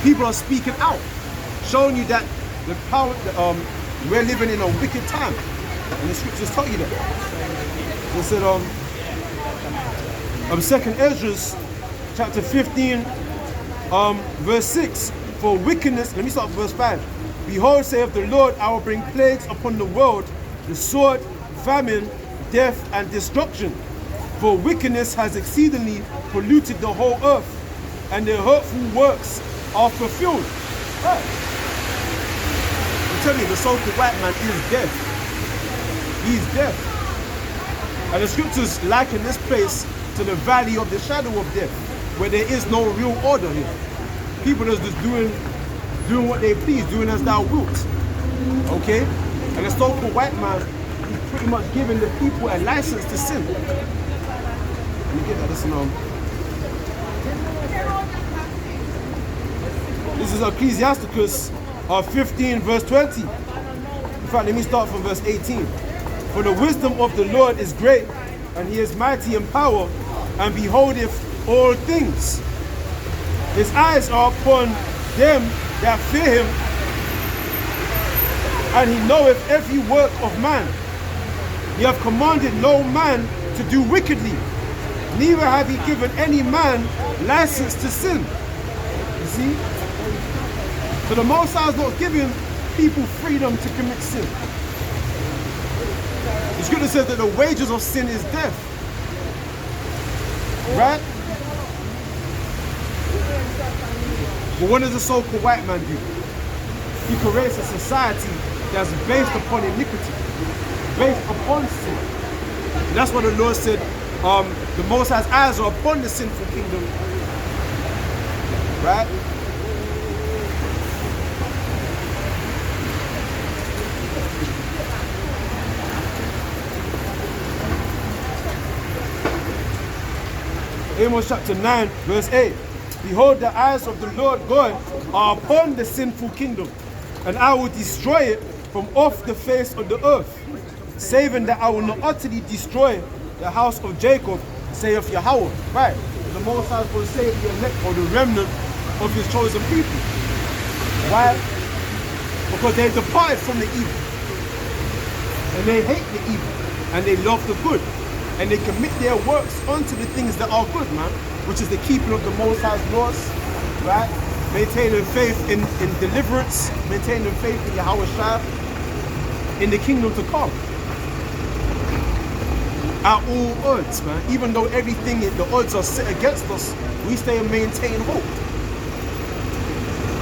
People are speaking out, showing you that the power, we're living in a wicked time. And the scriptures tell you that. They said, 2nd Ezra, chapter 15, verse 6. For wickedness, let me start with verse 5. Behold, saith the Lord, I will bring plagues upon the world, the sword, famine, death, and destruction. For wickedness has exceedingly polluted the whole earth, and their hurtful works are fulfilled. Right. I'm telling you, the so-called white man is death. He's death. And the scriptures liken this place to the valley of the shadow of death, where there is no real order here. People are just doing what they please, doing as thou wilt. Okay? And the so-called white man is pretty much giving the people a license to sin. Let me get that. This is Ecclesiasticus 15 verse 20. In fact, let me start from verse 18. For the wisdom of the Lord is great, and he is mighty in power, and beholdeth all things. His eyes are upon them that fear him, and he knoweth every work of man. He hath commanded no man to do wickedly, neither have he given any man license to sin. You see? So the Most High is not giving people freedom to commit sin. The scripture says that the wages of sin is death. Right? But what does the so-called white man do? He creates a society that's based upon iniquity, based upon sin. And that's what the Lord said, the Most High's eyes are upon the sinful kingdom. Right? Amos chapter 9 verse 8. Behold, the eyes of the Lord God are upon the sinful kingdom, and I will destroy it from off the face of the earth, saving that I will not utterly destroy the house of Jacob, saith Yahweh. Right? The Most High will save the elect or the remnant of his chosen people. Why? Because they departed from the evil, and they hate the evil, and they love the good. And they commit their works unto the things that are good, man, which is the keeping of the Most High's laws, right? Maintaining faith in deliverance, maintaining faith in Yahweh Shai, in the kingdom to come. At all odds, man. Even though everything, the odds are set against us, we stay and maintain hope.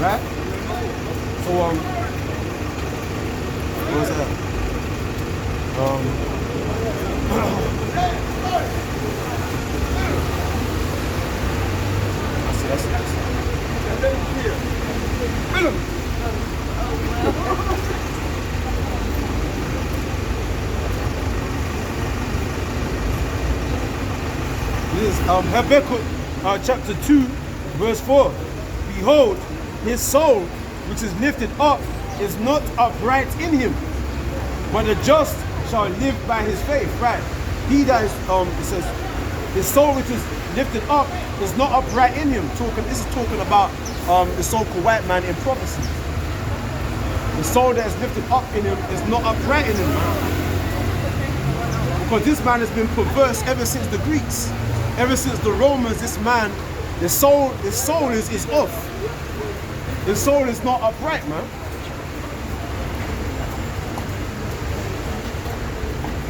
Right? So, what was that? This is Habakkuk chapter 2 verse 4. Behold, his soul which is lifted up is not upright in him, but the just shall live by his faith. Right? He that is, it says, his soul which is lifted up is not upright in him. This is talking about the so-called white man in prophecy. The soul that is lifted up in him is not upright in him, man. Because this man has been perverse ever since the Greeks. Ever since the Romans, this man, his soul is off. His soul is not upright, man.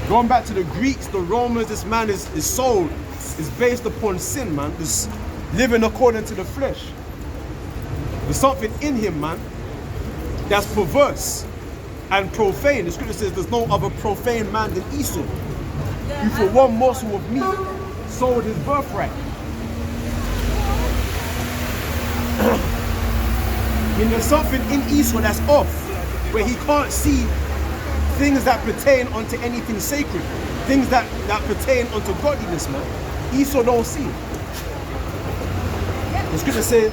Going back to the Greeks, the Romans, this man, his soul is based upon sin, man. This living according to the flesh. There's something in him, man, that's perverse and profane. The scripture says there's no other profane man than Esau, who for one morsel of meat sold his birthright. And there's something in Esau that's off, where he can't see things that pertain unto anything sacred, things that pertain unto godliness, man. Esau don't see. The scripture says,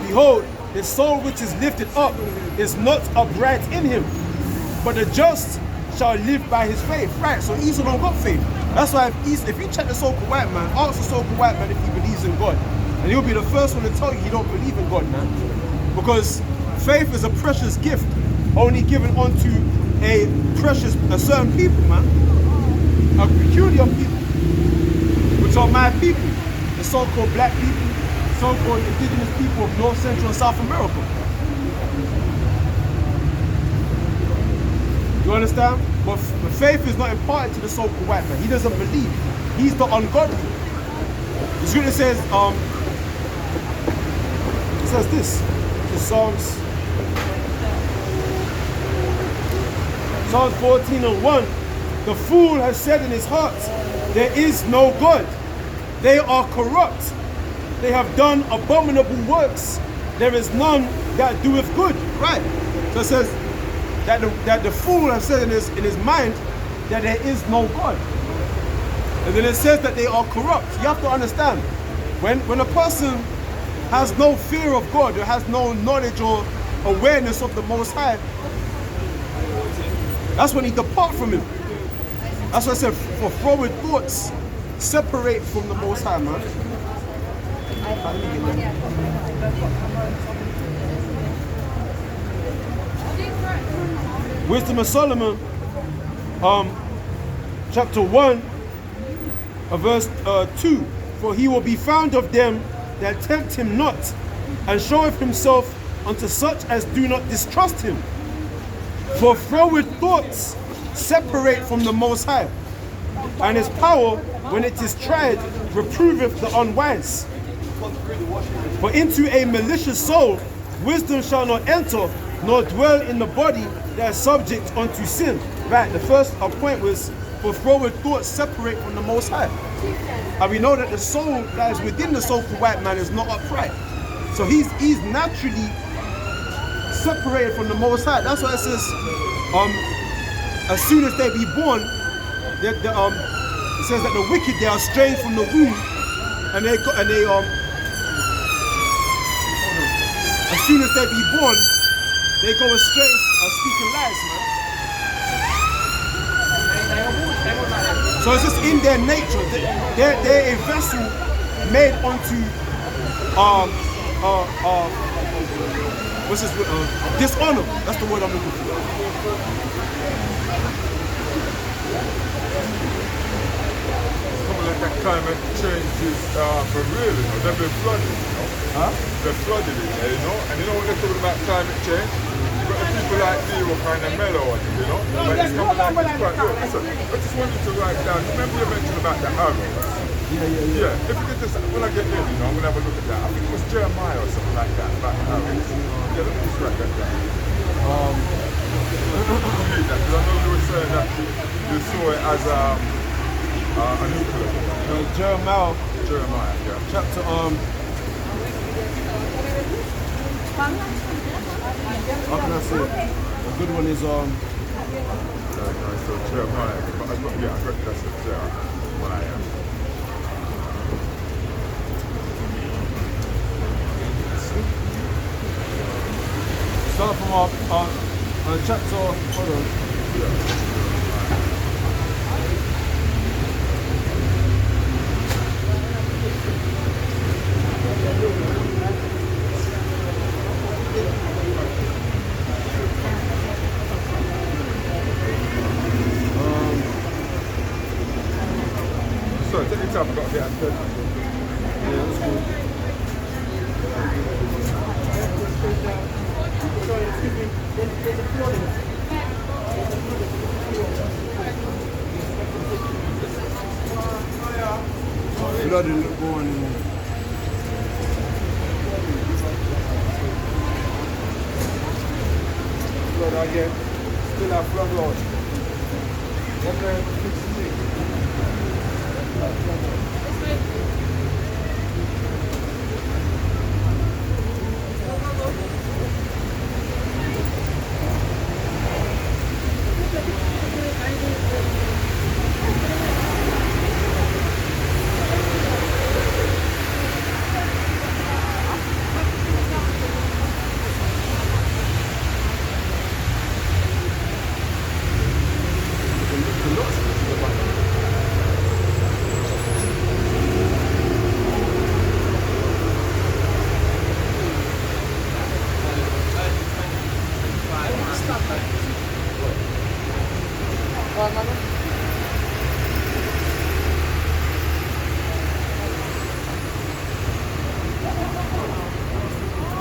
behold, his soul which is lifted up is not upright in him, but the just shall live by his faith. Right, so Esau don't got faith. That's why if you check the so-called white man, ask the so-called white man if he believes in God, and he'll be the first one to tell you he don't believe in God, man. Because faith is a precious gift, only given unto a certain people, man. A peculiar people, which are my people, the so-called black people, so-called indigenous people of North, Central, and South America. You understand? But faith is not imparted to the so-called white man. He doesn't believe. He's the ungodly. The scripture says, it says this, in Psalms 14:1, the fool has said in his heart, there is no God. They are corrupt. They have done abominable works. There is none that doeth good. Right. So it says that the fool has said in his mind that there is no God. And then it says that they are corrupt. You have to understand, when a person has no fear of God, or has no knowledge or awareness of the Most High, that's when he depart from him. That's why I said, for forward thoughts separate from the Most High, man. Wisdom of Solomon, chapter 1, verse 2. For he will be found of them that tempt him not, and showeth himself unto such as do not distrust him. For froward thoughts separate from the Most High, and his power, when it is tried, reproveth the unwise. For into a malicious soul wisdom shall not enter, nor dwell in the body that is subject unto sin. Right, the first point was, for froward thoughts separate from the Most High. And we know that the soul that is within the so-called white man is not upright. So he's naturally separated from the Most High. That's why it says, as soon as they be born, it says that the wicked, they are estranged from the womb, and as soon as they be born, they go astray, speaking lies, man. So it's just in their nature. They're a vessel made unto what's this? Dishonor. That's the word I'm looking for. That climate change is for real, you know. They've been flooded, you know. Huh? They're flooded in there, you know. And you know when they're talking about climate change, you've got the people like me who are kind of mellow on it, you know. But it's coming like it's quite real. Listen, I just wanted to write down, remember you mentioned about the arrows? Yeah. If you could just, when I get in, you know, I'm going to have a look at that. I think it was Jeremiah or something like that, about the arrows. Yeah, let me just write that down. Read that, because I know you were saying that you saw it as a nuclear. Jeremiah, yeah. chapter how can I say it? A good one is So Jeremiah, I got that's it, Jeremiah. start from chapter, hold on. Sorry, take your time, I've got to get out of bed. Yeah, that's cool. Blood in the morning. Blood again. Still have blood out. Okay, fix the thing.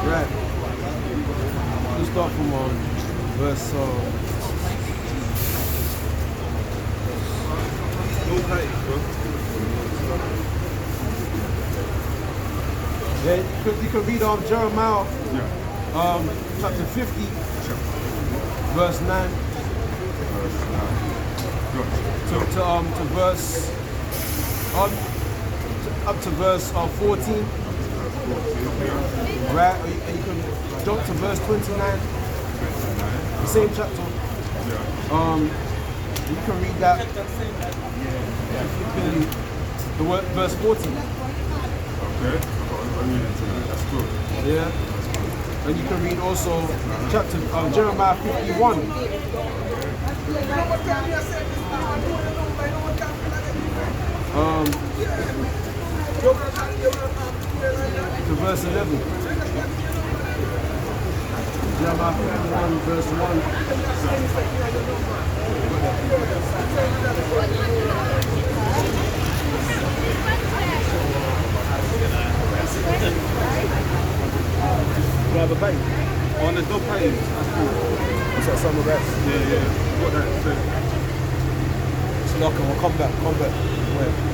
Right. Let's start from verse. Okay. Yeah, you can read Jeremiah Yeah. chapter 50, verse 9 to verse up to verse 14. Right, and you can jump to verse 29, the same chapter. You can read that. The word, verse 14. Okay. I'm reading tonight. That's good. Yeah. And you can read also chapter Jeremiah 51. To verse 11. Jeremiah 51, verse 1. You have a bank? Oh, there's no paying. That's cool. What's that, some of that? Yeah. What that? So, we'll come back. Where?